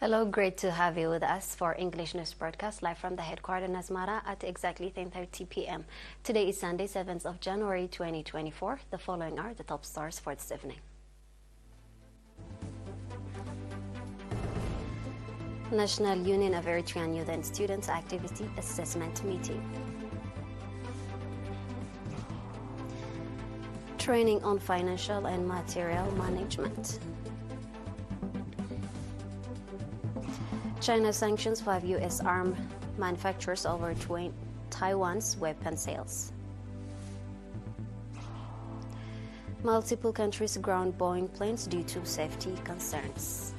Hello, great to have you with us for English News Broadcast live from the headquarters in Asmara at exactly 10:30 p.m. Today is Sunday, 7th of January 2024. The following are the top stars for this evening. National Union of Eritrean Youth and Students Activity Assessment Meeting. Training on Financial and Material Management. China sanctions 5 U.S. arms manufacturers over Taiwan's weapon sales. Multiple countries ground Boeing planes due to safety concerns.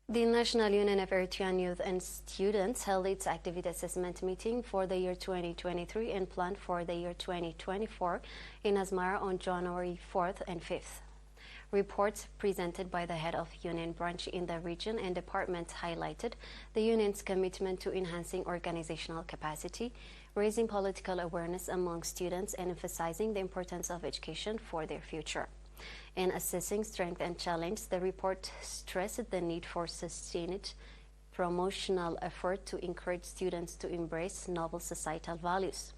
The National Union of Eritrean Youth and Students held its activity assessment meeting for the year 2023 and planned for the year 2024 in Asmara on January 4th and 5th. Reports presented by the head of union branch in the region and department highlighted the union's commitment to enhancing organizational capacity, raising political awareness among students, and emphasizing the importance of education for their future. In assessing strength and challenge, the report stressed the need for sustained promotional effort to encourage students to embrace novel societal values.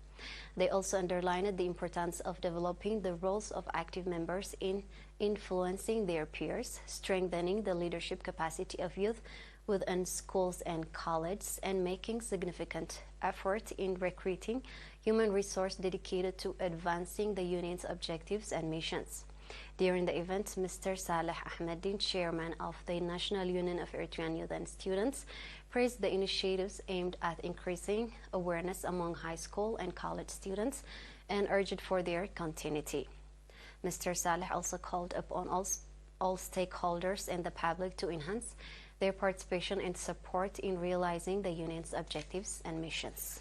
They also underlined the importance of developing the roles of active members in influencing their peers, strengthening the leadership capacity of youth within schools and colleges, and making significant effort in recruiting human resource dedicated to advancing the union's objectives and missions. During the event, Mr. Saleh Ahmeddin, chairman of the National Union of Eritrean Youth and Students, praised the initiatives aimed at increasing awareness among high school and college students and urged for their continuity. Mr. Saleh also called upon all stakeholders and the public to enhance their participation and support in realizing the union's objectives and missions.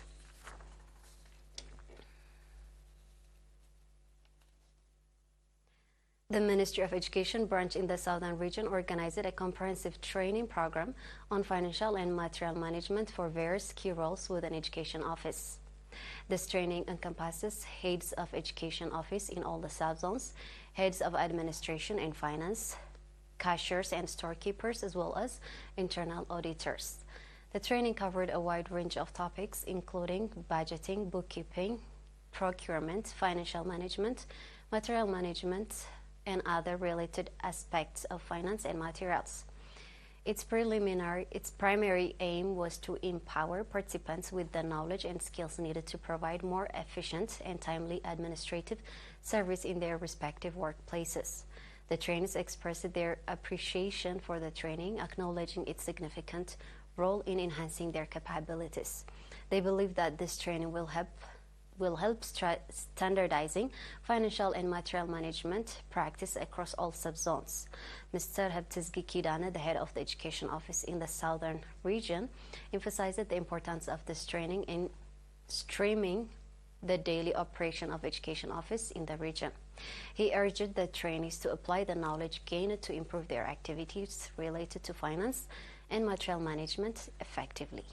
The Ministry of Education branch in the Southern region organized a comprehensive training program on financial and material management for various key roles within education office. This training encompasses heads of education office in all the sub-zones, heads of administration and finance, cashiers and storekeepers, as well as internal auditors. The training covered a wide range of topics, including budgeting, bookkeeping, procurement, financial management, material management, and other related aspects of finance and materials. Its primary aim was to empower participants with the knowledge and skills needed to provide more efficient and timely administrative service in their respective workplaces. The trainees expressed their appreciation for the training, acknowledging its significant role in enhancing their capabilities. They believe that this training will help standardizing financial and material management practice across all subzones. Mr. Habtizgi Kidane, the head of the education office in the southern region, emphasized the importance of this training in streaming the daily operation of education office in the region. He urged the trainees to apply the knowledge gained to improve their activities related to finance and material management effectively.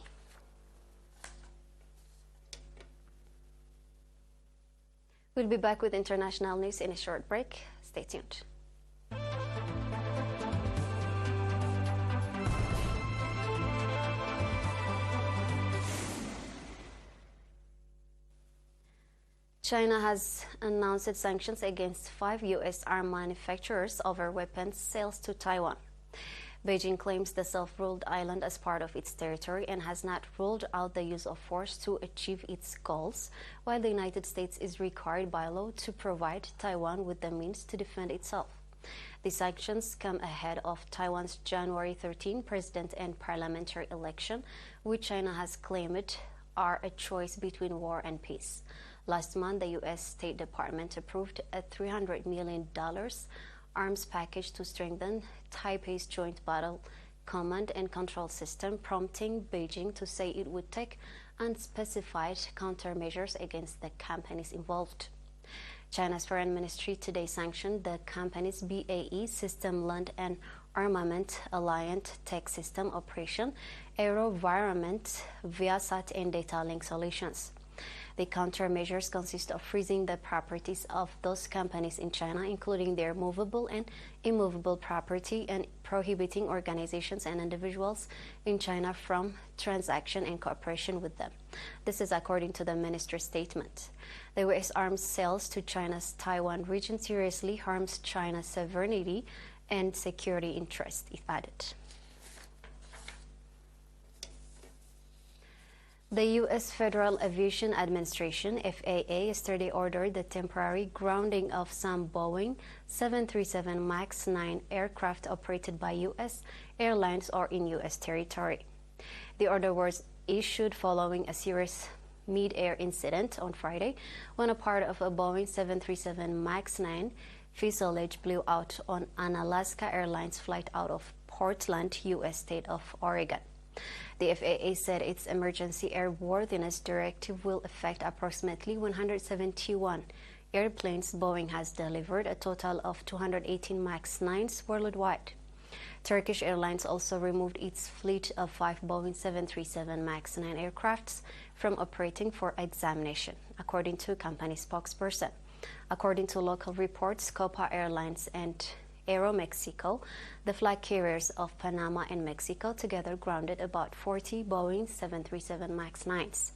We'll be back with international news in a short break. Stay tuned. China has announced sanctions against 5 U.S. arms manufacturers over weapons sales to Taiwan. Beijing claims the self-ruled island as part of its territory and has not ruled out the use of force to achieve its goals, while the United States is required by law to provide Taiwan with the means to defend itself. The sanctions come ahead of Taiwan's January 13 president and parliamentary election, which China has claimed are a choice between war and peace. Last month, the U.S. State Department approved a $300 million arms package to strengthen Taipei's joint battle command and control system, prompting Beijing to say it would take unspecified countermeasures against the companies involved. China's foreign ministry today sanctioned the company's BAE System Land and Armament Alliant Tech System Operation, AeroVironment, Viasat, and Data Link Solutions. The countermeasures consist of freezing the properties of those companies in China, including their movable and immovable property, and prohibiting organizations and individuals in China from transaction and cooperation with them. This is according to the minister's statement. The U.S. arms sales to China's Taiwan region seriously harms China's sovereignty and security interests, it added. The U.S. Federal Aviation Administration, FAA, yesterday ordered the temporary grounding of some Boeing 737 MAX 9 aircraft operated by U.S. airlines or in U.S. territory. The order was issued following a serious mid-air incident on Friday when a part of a Boeing 737 MAX 9 fuselage blew out on an Alaska Airlines flight out of Portland, U.S. state of Oregon. The FAA said its emergency airworthiness directive will affect approximately 171 airplanes. Boeing has delivered a total of 218 MAX 9s worldwide. Turkish Airlines also removed its fleet of 5 Boeing 737 MAX 9 aircrafts from operating for examination, according to company spokesperson. According to local reports, Copa Airlines and Aeromexico, the flag carriers of Panama and Mexico, together grounded about 40 Boeing 737 MAX 9s.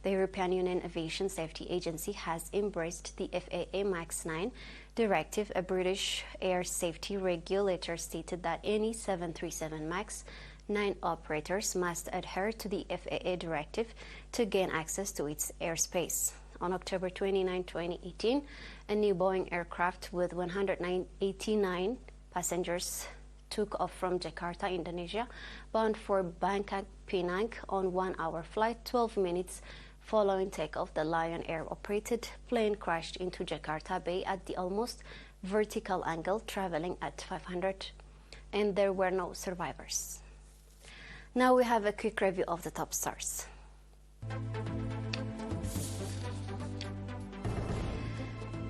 The European Union Aviation Safety Agency has embraced the FAA MAX 9 directive. A British air safety regulator stated that any 737 MAX 9 operators must adhere to the FAA directive to gain access to its airspace. On October 29, 2018, a new Boeing aircraft with 189 passengers took off from Jakarta, Indonesia, bound for Bangkok, Penang on 1-hour flight. 12 minutes following takeoff, the Lion Air-operated plane crashed into Jakarta Bay at the almost vertical angle, traveling at 500, and there were no survivors. Now we have a quick review of the top stars.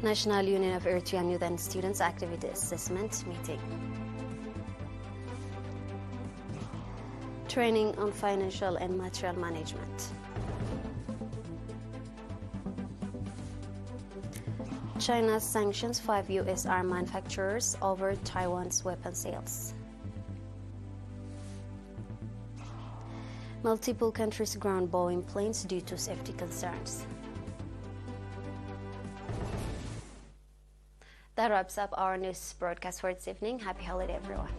National Union of Eritrean Youth and Students Activity Assessment Meeting. Training on Financial and Material Management. China sanctions 5 U.S. arm manufacturers over Taiwan's weapon sales. Multiple countries ground Boeing planes due to safety concerns. That wraps up our news broadcast for this evening. Happy holiday, everyone.